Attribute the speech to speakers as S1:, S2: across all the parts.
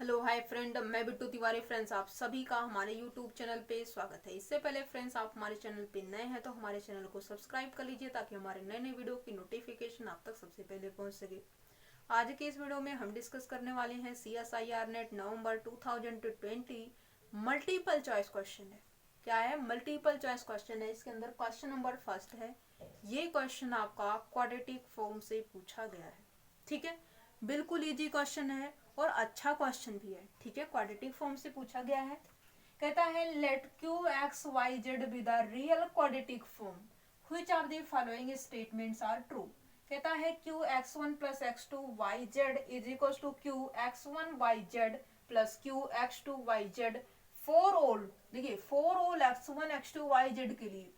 S1: Hello hi friend, मैं Bittu Tiwari. Friends, आप सभी का हमारे यूट्यूब चैनल पे स्वागत है। इससे पहले फ्रेंड्स, आप हमारे चैनल पे नए हैं तो हमारे चैनल को सब्सक्राइब कर लीजिए ताकि हमारे नए नए वीडियो की नोटिफिकेशन आप तक सबसे पहले पहुंच सके। आज के इस वीडियो में हम डिस्कस करने वाले हैं CSIR नेट नवंबर 2020 मल्टीपल चॉइस क्वेश्चन है। क्या है? मल्टीपल चॉइस क्वेश्चन है। इसके अंदर क्वेश्चन नंबर फर्स्ट है। ये क्वेश्चन आपका क्वाड्रेटिक फॉर्म से पूछा गया है। ठीक है, बिल्कुल इजी क्वेश्चन है और अच्छा क्वेश्चन भी है। ठीक है, क्वाड्रेटिक फॉर्म से पूछा गया है। कहता है let Q X Y Z be the real quadratic form which of the following statements are true. कहता है Q x one plus x two Y Z is equal to Q x one Y Z plus Q x two Y Z for all. देखिए, for all X one x two Y Z के लिए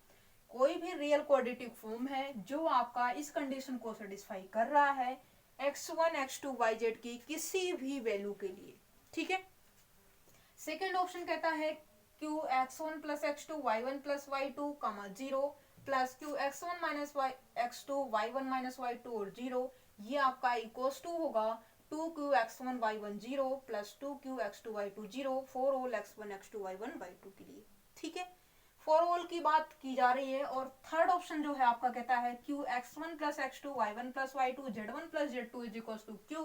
S1: कोई भी real quadratic form है जो आपका इस condition को सेटिस्फाई कर रहा है x1 x2 yz की किसी भी वैल्यू के लिए। ठीक है, सेकेंड ऑप्शन कहता है Q x1 plus x2 y1 plus y2 कमा 0 plus Q x1 minus x2 y1 minus y2 और 0। ये आपका इक्वल्स टू होगा 2q x1 y1 0 plus 2q x2 y2 0 for all x1 x2 y1 y2 के लिए। ठीक है, फॉर ऑल की बात की जा रही है। और थर्ड ऑप्शन जो है आपका कहता है Q x one plus x two y one plus y two z one plus z two is equal to Q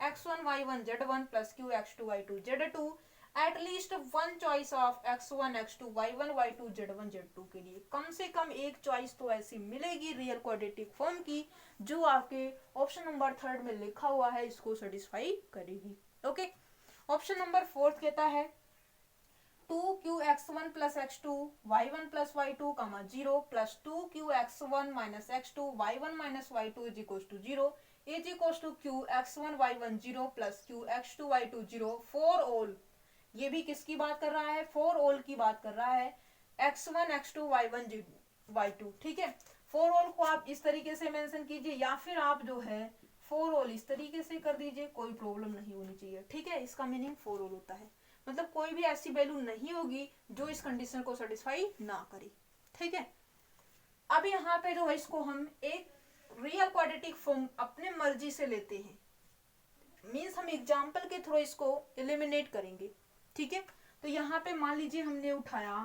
S1: x one y one z one plus Q x two y two z two at least one choice of x one x two y one y two z one z two के लिए। कम से कम एक choice तो ऐसी मिलेगी real quadratic form की जो आपके ऑप्शन नंबर थर्ड में लिखा हुआ है इसको सेटिस्फाई करेगी। ओके, ऑप्शन नंबर फोर्थ कहता है 2q(x1 plus x2 y1 plus y2 कमा 0 plus 2q(x1 minus x2 y1 minus y2 is equals to 0 is equals to q(x1 y1 0 plus q(x2 y2 0 for all। ये भी किसकी बात कर रहा है? फॉर ऑल की बात कर रहा है, x1 x2 y1 y2। ठीक है, फॉर ऑल को आप इस तरीके से मेंशन कीजिए या फिर आप जो है फॉर ऑल इस तरीके से कर दीजिए, कोई प्रॉब्लम नहीं होनी चाहिए। ठीक है, इसका मीनिंग फॉर ऑल होता है मतलब कोई भी ऐसी वैल्यू नहीं होगी जो इस कंडीशन को सेटिस्फाई ना करे। ठीक है, अब यहाँ पे जो है इसको हम एक रियल क्वाड्रेटिक फॉर्म अपने मर्जी से लेते हैं, मीन्स हम एग्जाम्पल के थ्रू इसको एलिमिनेट करेंगे। ठीक है, तो यहाँ पे मान लीजिए हमने उठाया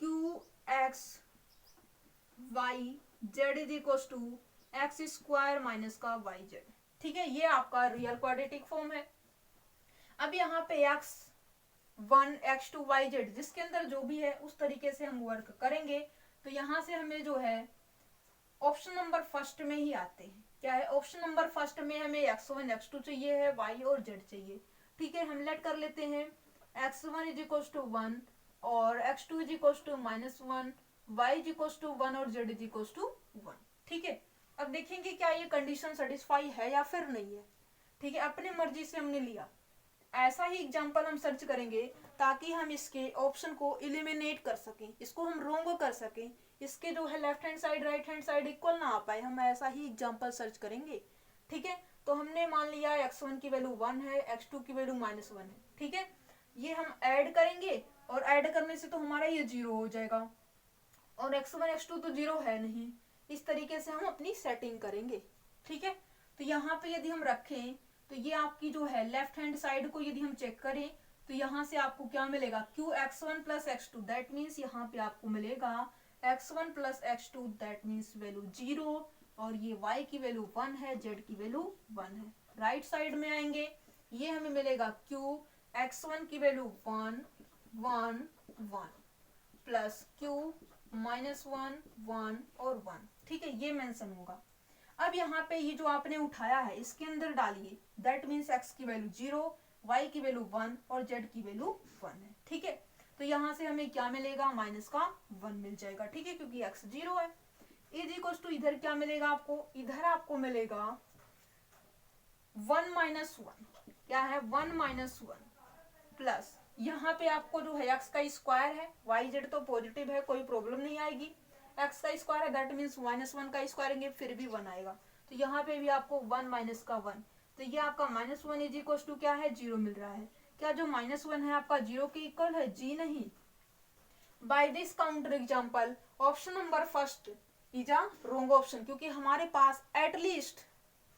S1: Q X Y Z is equal to X square minus का वाई जेड। ठीक है, ये आपका रियल क्वाड्रेटिक फॉर्म है। अब यहाँ पे X one x two Y Z जिसके अंदर जो भी है उस तरीके से हम वर्क करेंगे। तो यहाँ से हमें जो है ऑप्शन नंबर फर्स्ट में ही आते हैं। क्या है? ऑप्शन नंबर फर्स्ट में हमें एक्स वन एक्स टू चाहिए है, वाई और जेड चाहिए। ठीक है, हम लेट कर लेते हैं X one is equal to one और X two is equal to minus one, Y is equal to one और Z is equal to one. ठीक है, अब देखेंगे क्या ये कंडीशन सेटिस्फाई है या फिर नहीं है। ठीक है, अपनी मर्जी से हमने लिया, ऐसा ही एग्जाम्पल हम सर्च करेंगे ताकि हम इसके ऑप्शन को इलिमिनेट कर सकें, इसको हम रोंग कर सकें, इसके जो है left hand side right hand side equal ना आ पाए, हम ऐसा ही एग्जाम्पल सर्च करेंगे। ठीक है, तो हमने मान लिया x1 की वैल्यू 1 है, x2 की वैल्यू -1 है। ठीक है, ये हम ऐड करेंगे और ऐड करने से तो हमारा ये 0 हो जाएगा और x1 x2 तो 0 है नहीं। इस तरीके से हम अपनी सेटिंग करेंगे। ठीक है, तो यहाँ पे यदि हम रखें तो ये आपकी जो है लेफ्ट हैंड साइड को यदि हम चेक करें तो यहाँ से आपको क्या मिलेगा Q x1 plus x2 that means यहाँ पे आपको मिलेगा x1 plus x2 that means value 0 और ये y की वैल्यू 1 है, z की वैल्यू 1 है। राइट साइड में आएंगे ये हमें मिलेगा क्यू x1 की वैल्यू 1 1 1 प्लस क्यू -1 1 और 1। ठीक है, ये मेंशन होगा। अब यहाँ पे ये जो आपने उठाया है इसके अंदर डालिए, दैट मीन्स x की वैल्यू 0, y की वैल्यू 1 और z की वैल्यू 1 है। ठीक है, तो यहाँ से हमें क्या मिलेगा? माइनस का 1 मिल जाएगा। ठीक है, क्योंकि x 0 है। इज इक्वल टू इधर क्या मिलेगा आपको? इधर आपको मिलेगा 1 माइनस 1। क्या है? 1 माइनस 1 प्लस यहाँ पे आपको जो है x का स्क्वायर है, y z तो पॉजिटिव है, कोई प्रॉब्लम नहीं आएगी। x का स्क्वायर है दैट मीन्स -1 का स्क्वायर है फिर भी 1 आएगा। तो यहाँ पे भी आपको 1 माइनस का 1, तो ये आपका -1 इज इक्वल टू क्या है? 0 मिल रहा है। क्या जो -1 है आपका 0 के इक्वल है? जी नहीं। By this counter example option number first is a wrong option, क्योंकि हमारे पास एटलीस्ट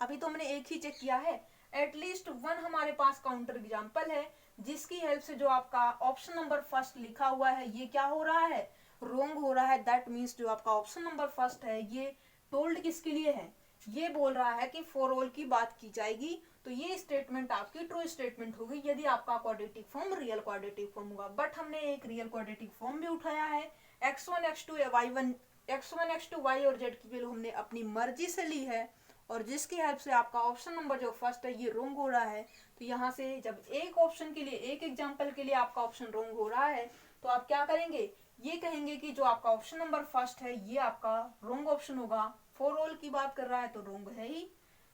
S1: अभी तो हमने एक ही चेक किया है, एटलीस्ट वन हमारे पास काउंटर एग्जाम्पल है जिसकी हेल्प से जो आपका ऑप्शन नंबर फर्स्ट लिखा हुआ है ये क्या हो रहा है, रोंग हो रहा है। दैट मीन्स जो आपका ऑप्शन नंबर फर्स्ट है ये टोल्ड किसके लिए है, ये बोल रहा है कि फॉर ऑल की बात की जाएगी। तो ये स्टेटमेंट आपकी ट्रू स्टेटमेंट होगी यदि आपका quadratic form real quadratic form होगा। बट हमने एक रियल क्वाड्रेटिक फॉर्म भी उठाया है, x1 x2 y1 x1 x2 y और z की वैल्यू हमने अपनी मर्जी से ली है और जिसकी हेल्प से आपका ऑप्शन नंबर जो फर्स्ट है ये रोंग हो रहा है। तो यहाँ से जब एक ऑप्शन के लिए, एक एग्जाम्पल के लिए आपका ऑप्शन रोंग हो रहा है तो आप क्या करेंगे, ये कहेंगे कि जो आपका ऑप्शन नंबर फर्स्ट है ये आपका रोंग ऑप्शन होगा। फॉर ऑल की बात कर रहा है तो रोंग है ही,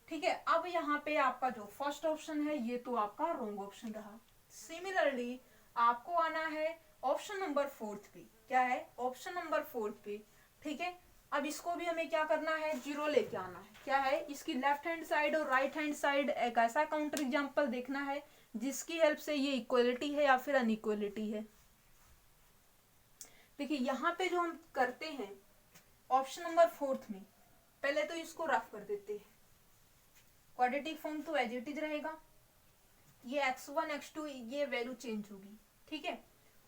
S1: ठीक है। अब यहाँ पे आपका जो फर्स्ट ऑप्शन है ये तो आपका रोंग ऑप्शन रहा। सिमिलरली आपको आना है ऑप्शन नंबर फोर्थ पे, क्या है ऑप्शन नंबर फोर्थ पे, ठीक है। अब इसको भी हमें क्या करना है, जीरो लेके आना है, क्या है इसकी लेफ्ट हैंड साइड और राइट हैंड साइड एक ऐसा काउंटर एग्जांपल देखना है जिसकी हेल्प से ये इक्वलिटी है या फिर अनइक्वलिटी है। देखिए यहाँ पे जो हम करते हैं ऑप्शन नंबर फोर्थ में, पहले तो इसको रफ कर देते हैं। क्वाड्रेटिक फॉर्म तो एज इट इज रहेगा, ये x1 x2 ये वैल्यू चेंज होगी, ठीक है।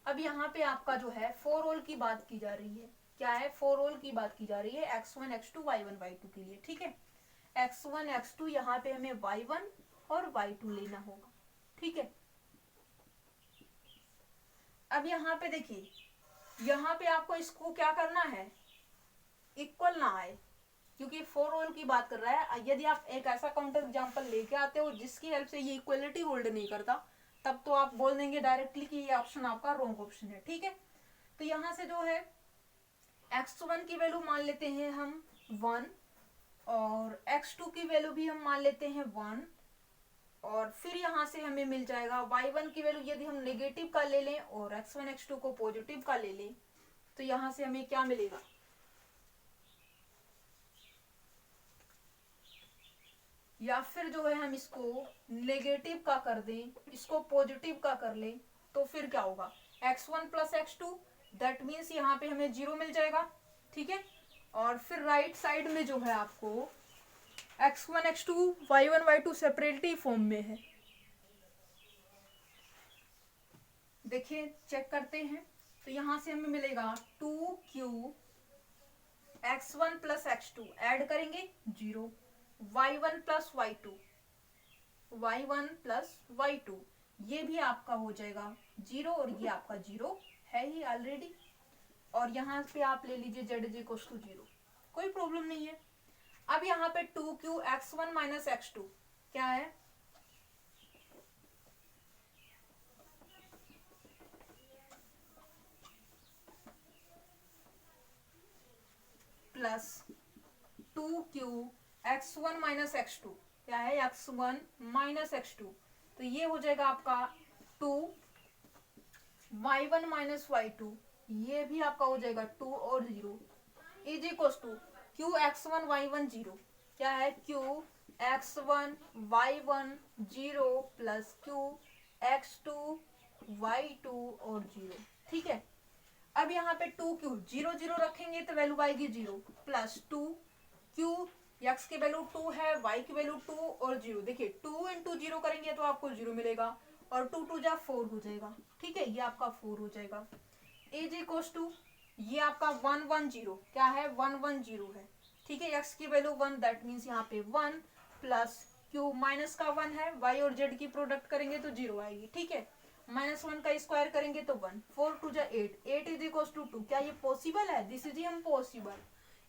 S1: अब यहाँ पे आपका जो है फॉर ऑल की बात की जा रही है, क्या है फॉर ऑल की बात की जा रही है x1 x2 y1 y2 के लिए, ठीक है। x1 x2 यहाँ पे हमें y1 और y2 लेना होगा, ठीक है। अब यहाँ पे देखिए, यहाँ पे आपको इसको क्या करना है, इक्वल ना आए, क्योंकि फॉर ऑल की बात कर रहा है। यदि आप एक ऐसा काउंटर एग्जांपल लेके आते हो जिसकी हेल्प से ये इक्वलिटी होल्ड नहीं करता तब तो आप बोल देंगे डायरेक्टली कि ये ऑप्शन आपका रॉन्ग ऑप्शन है, ठीक है। तो यहाँ से जो है x1 की वैल्यू मान लेते हैं हम 1 और x2 की वैल्यू भी हम मान लेते हैं 1 और फिर यहाँ से हमें मिल जाएगा y1 की वैल्यू यदि हम नेगेटिव का ले लें और x1 x2 को पॉजिटिव का ले लें तो यहाँ से हमें क्या मिलेगा, या फिर जो है हम इसको नेगेटिव का कर दें, इसको पॉजिटिव का कर लें तो फिर क्या होगा x1 plus x2, that means यहाँ पे हमें 0 मिल जाएगा, ठीक है। और फिर राइट साइड में जो है आपको x1 x2 y1 y2 separately form में है। देखिए चेक करते हैं तो यहाँ से हमें मिलेगा 2q x1 plus x2 add करेंगे 0, y1 plus y2 y1 plus y2 ये भी आपका हो जाएगा 0 और ये आपका 0 है ही ऑलरेडी। और यहाँ पे आप ले लीजिए z इज इक्वल टू 0, कोई प्रॉब्लम नहीं है। अब यहाँ पे 2q x1 माइनस x2 क्या है, plus 2q x1 minus x2 क्या है x1 माइनस x2, तो ये हो जाएगा आपका 2 y1 माइनस y2 ये भी आपका हो जाएगा 2 और 0 is equal to q x1 y1 0, क्या है q x1 y1 0 plus q x2 y2 और 0, ठीक है। अब यहाँ पे 2q 0 0 रखेंगे तो वैल्यू आएगी 0 प्लस 2q x की वैल्यू 2 है, y की वैल्यू 2 और 0, देखिए 2 इंटू 0 करेंगे तो आपको 0 मिलेगा और 2 2 जा 4 हो जाएगा, ठीक है। ये आपका 4 हो जाएगा इज इक्वल टू ये आपका 1 1 0 क्या है 1 1 0 है, ठीक है। x की वैल्यू 1 दैट मीन्स यहाँ पे 1 प्लस q माइनस का 1 है, y और z की प्रोडक्ट करेंगे तो 0 आएगी, ठीक है। -1 का स्क्वायर करेंगे तो 1, 4 2 जा 8, 8 इज इक्वल टू 2, क्या ये पॉसिबल है, दिस इज इम्पॉसिबल।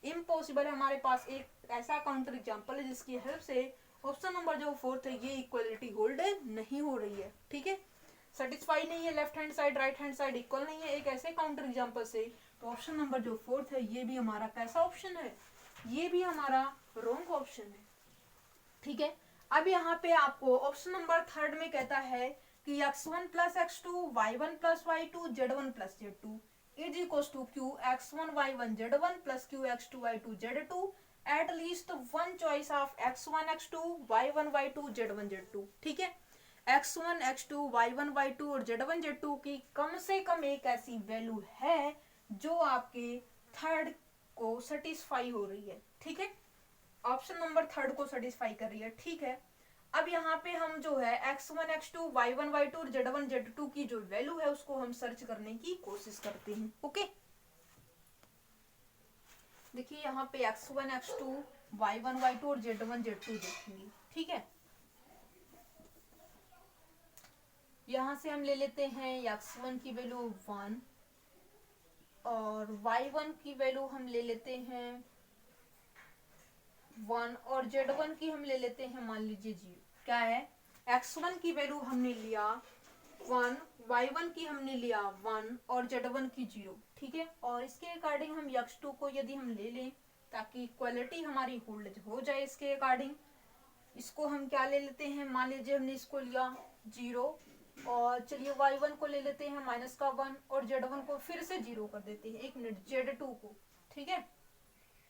S1: इम्पॉसिबल है, हमारे पास एक ऐसा काउंटर एग्जांपल है जिसकी हेल्प से ऑप्शन नंबर जो फोर्थ है ये इक्वलिटी होल्ड नहीं हो रही है, ठीक है। सेटिस्फाई नहीं है, left hand side right hand side equal नहीं है एक ऐसे काउंटर एग्जांपल से, तो ऑप्शन नंबर जो फोर्थ है ये भी हमारा कैसा ऑप्शन है, ये भी हमारा रॉन्ग ऑप्शन है, ठीक है। अब यहाँ पे आपको ऑप्शन नंबर थर्ड में कहता है कि x1 plus x2 y1 plus y2 z1 plus z2 is equal to q x1 y1 z1 plus q x2 y2 z2 at least one choice of x1 x2 y1 y2 z1 z2, ठीक है। x1 x2 y1 y2 और z1 z2 की कम से कम एक ऐसी value है जो आपके थर्ड को सेटिस्फाई हो रही है, ठीक है। ऑप्शन नंबर थर्ड को सेटिस्फाई कर रही है, ठीक है। अब यहाँ पे हम जो है x1 x2 y1 y2 और z1 z2 की जो वैल्यू है उसको हम सर्च करने की कोशिश करते हैं। ओके, देखिए यहाँ पे x1 x2 y1 y2 और z1 z2 देखेंगे। ठीक है, यहाँ से हम ले लेते हैं x1 की वैल्यू 1 और y1 की वैल्यू हम ले लेते हैं 1 और z1 की हम ले लेते हैं मान लीजिए 0। क्या है, x1 की वैल्यू हमने लिया 1, y1 की हमने लिया 1 और z1 की 0। ठीक है, और इसके अकॉर्डिंग हम x2 को यदि हम ले लें ताकि इक्वलिटी हमारी होल्ड हो जाए, इसके अकॉर्डिंग इसको हम क्या ले लेते हैं, मान लीजिए हमने इसको लिया 0 और चलिए y1 को ले लेते हैं -1 और z1 को फिर से 0 कर देते हैं। 1 मिनट, z2 को, ठीक है,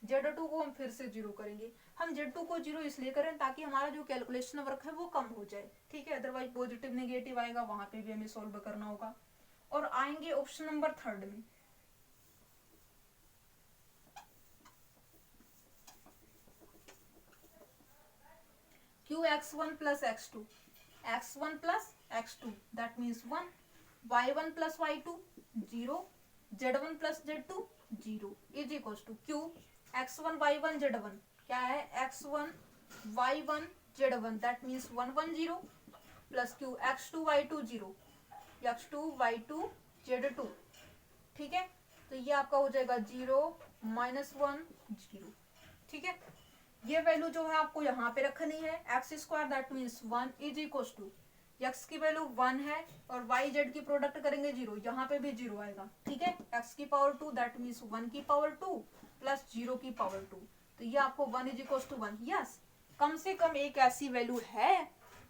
S1: z2 को हम फिर से 0 करेंगे। हम z2 को 0 इसलिए करें ताकि हमारा जो कैलकुलेशन वर्क है वो कम हो जाए। ठीक है, अदरवाइज पॉजिटिव नेगेटिव आएगा, वहां पे भी हमें सॉल्व करना होगा। और आएंगे ऑप्शन नंबर 3 में, qx1 plus x2, x1 plus x2 that means 1, y1 plus y2 0, z1 plus z2 0 is equals to q x1 y1 z1। क्या है, x1 y1 z1 that means 1 1 0 plus q x2 y2 0, x2 y2 z2। ठीक है, तो ये आपका हो जाएगा 0 -1 0। ठीक है, ये वैल्यू जो है आपको यहाँ पे रखनी है। X square that means 1 is equal to, X की वैल्यू 1 है और वाई जेड की प्रोडक्ट करेंगे 0, यहाँ पे भी 0 आएगा। ठीक है, एक्स की पावर 2 दैट मीन्स 1 की पावर 2 प्लस 0 की पावर 2, तो ये आपको 1 इज इक्वल टू 1। यस, कम से कम एक ऐसी वैल्यू है,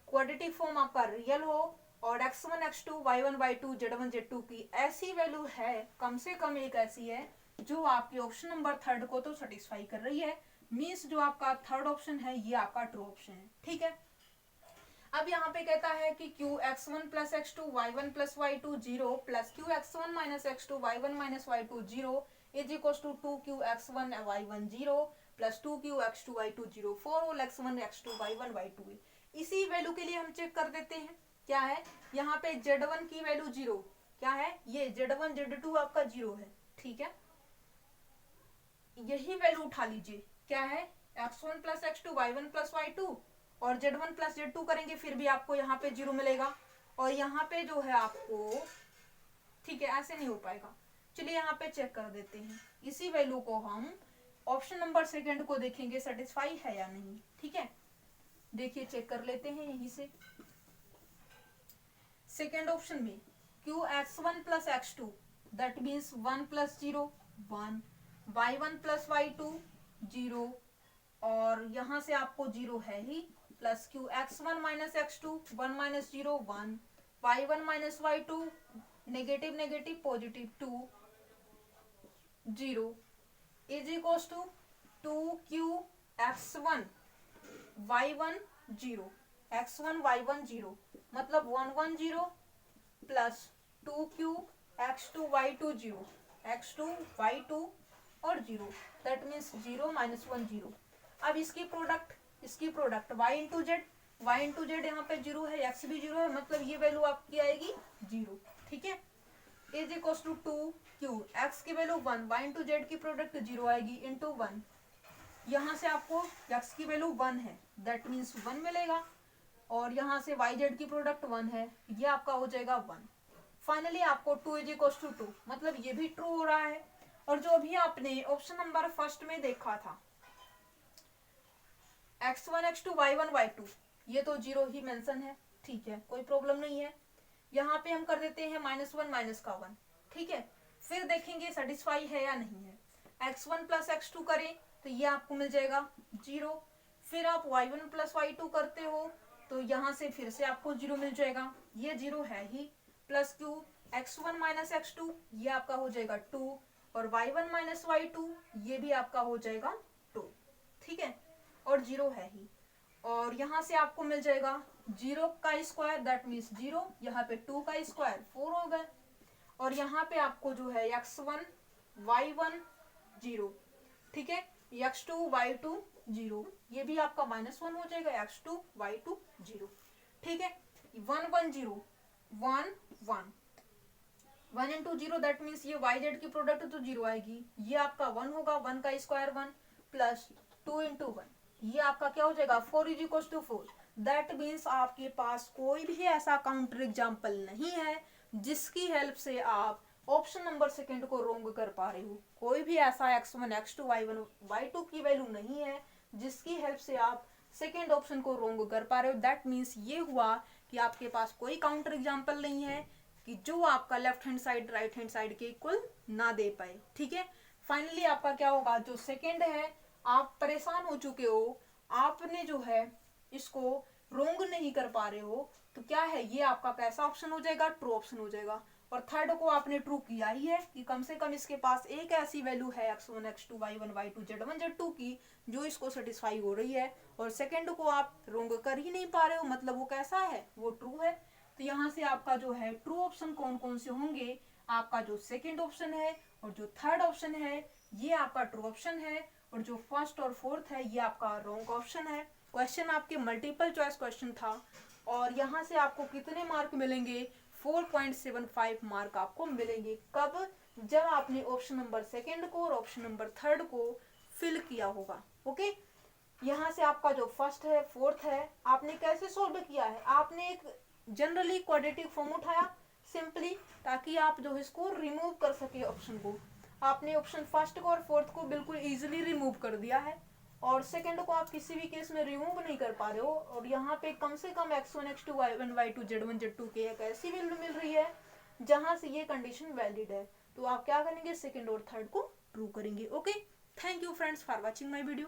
S1: क्वाड्रेटिक फॉर्म आपका रियल हो और x1 x2 y1 y2 z1 z2 की ऐसी वैल्यू है, कम से कम एक ऐसी है जो आपके ऑप्शन नंबर 3 को तो सेटिस्फाई कर रही है। मीन्स जो आपका 3rd ऑप्शन है ये आपका ट्रू ऑप्शन है। ठीक है, अब यहाँ पे कहता है कि q x1 plus x2 y1 plus y2 0 plus q x1 minus x2 y1 minus y2 0 is equal to 2q x1 y1 0 plus 2q x2 y2 0 4 whole x1 x2 y1 y2। इसी वैल्यू के लिए हम check कर देते हैं। क्या है, यहाँ पे z1 की वैल्यू 0, क्या है, ये z1 z2 आपका 0 है। ठीक है, यही वैल्यू उठा लीजिए। क्या है, x1 plus x2 y1 plus y2 और z1 प्लस z2 करेंगे फिर भी आपको यहाँ पे 0 मिलेगा और यहाँ पे जो है आपको, ठीक है, ऐसे नहीं हो पाएगा। चलिए यहाँ पे चेक कर देते हैं। इसी वैल्यू को हम ऑप्शन नंबर 2 को देखेंगे सेटिस्फाई है या नहीं। ठीक है, देखिए चेक कर लेते हैं यहीं से। सेकेंड ऑप्शन में q x1 plus x2 that means 1 plus 0 1, y1 plus y2 0 और यहाँ से आपको 0 है ही, plus q x1 minus x2 1 minus 0 1, y1 minus y2 negative negative positive 2 0 is equals to 2q x1 y1 0 x1 y1 0 मतलब 1 1 0 plus 2q x2 y2 0 x2 y2 और 0 that means 0 minus 1 0। अब इसकी प्रोडक्ट y इंटू जेड यहाँ पे 0 है, x भी 0 है, मतलब ये वैल्यू आपकी आएगी 0। ठीक है, is equals to 2q x की वैल्यू 1 y इंटू जेड की प्रोडक्ट 0 आएगी इंटू 1, यहाँ से आपको x की वैल्यू 1 है दैट मीन्स 1 मिलेगा और यहाँ से y जेड की प्रोडक्ट 1 है, ये आपका हो जाएगा 1। फाइनली आपको 2 इज इक्वल्स टू 2, मतलब ये भी ट्रू हो रहा है। और जो अभी आपने ऑप्शन नंबर 1 में देखा था x1 x2 y1 y2, ये तो 0 ही मेंशन है। ठीक है, कोई प्रॉब्लम नहीं है। यहाँ पे हम कर देते हैं -1 माइनस का 1। ठीक है, फिर देखेंगे सेटिस्फाई है या नहीं है। x1 प्लस x2 करें तो ये आपको मिल जाएगा 0, फिर आप y1 प्लस y2 करते हो तो यहाँ से फिर से आपको 0 मिल जाएगा, ये 0 है ही, plus q x1 minus x2 ये आपका हो जाएगा 2 और y1 माइनस y2 ये भी आपका हो जाएगा 2। ठीक है, और 0 है ही, और यहाँ से आपको मिल जाएगा 0 का स्क्वायर दैट मीन्स 0, यहाँ पे 2 का स्क्वायर 4 हो गए और यहाँ पे आपको जो है x1 y1 0, ठीक है, x2 y2 0, ये भी आपका -1 हो जाएगा, x2 y2 0। ठीक है, 1 1 0 1 1 1 इंटू 0 दैट मीन्स ये वाई जेड की प्रोडक्ट तो 0 आएगी, ये आपका 1 होगा, 1 का स्क्वायर 1 प्लस 2 इंटू 1, ये आपका क्या हो जाएगा 4 is equal to 4। That means आपके पास कोई भी ऐसा काउंटर एग्जाम्पल नहीं है जिसकी हेल्प से आप ऑप्शन नंबर सेकंड को रोंग कर पा रहे हो। कोई भी ऐसा x1 x2 y1 y2 की वैल्यू नहीं है जिसकी हेल्प से आप सेकेंड ऑप्शन को रोंग कर पा रहे हो। दैट मीन्स ये हुआ कि आपके पास कोई काउंटर एग्जाम्पल नहीं है कि जो आपका left hand side right hand side के इक्वल ना दे पाए। ठीक है, फाइनली आपका क्या होगा, जो सेकेंड है, आप परेशान हो चुके हो, आपने जो है इसको रोंग नहीं कर पा रहे हो, तो क्या है ये आपका कैसा ऑप्शन हो जाएगा, ट्रू ऑप्शन हो जाएगा। और थर्ड को आपने ट्रू किया ही है कि कम से कम इसके पास एक ऐसी वैल्यू है x1 x2 y1 y2 z1 z2 की जो इसको सेटिस्फाई हो रही है, और सेकेंड को आप रोंग कर ही नहीं पा रहे हो, मतलब वो कैसा है, वो ट्रू है। तो यहाँ से आपका जो है ट्रू ऑप्शन कौन कौन से होंगे, आपका जो सेकेंड ऑप्शन है और जो थर्ड ऑप्शन है ये आपका ट्रू ऑप्शन है, और जो फर्स्ट और फोर्थ है ये आपका रॉन्ग ऑप्शन है। क्वेश्चन आपके मल्टीपल चॉइस क्वेश्चन था, और यहाँ से आपको कितने मार्क मिलेंगे, 4.75 मार्क आपको मिलेंगे। कब, जब आपने ऑप्शन नंबर सेकेंड को और ऑप्शन नंबर थर्ड को फिल किया होगा। ओके, यहाँ से आपका जो फर्स्ट है फोर्थ है आपने कैसे सोल्व किया है, आपने एक जनरली क्वाड्रेटिक फॉर्म उठाया सिंपली, ताकि आप जो इसको रिमूव कर सके ऑप्शन को। आपने ऑप्शन फर्स्ट को और फोर्थ को बिल्कुल इजीली रिमूव कर दिया है, और सेकंड को आप किसी भी केस में रिमूव नहीं कर पा रहे हो, और यहाँ पे कम से कम x1 x2 y1 y2 z1 z2 के एक ऐसी वैल्यू मिल रही है जहां से ये कंडीशन वैलिड है। तो आप क्या करेंगे, सेकंड और थर्ड को ट्रू करेंगे। Okay, thank you friends for watching my video.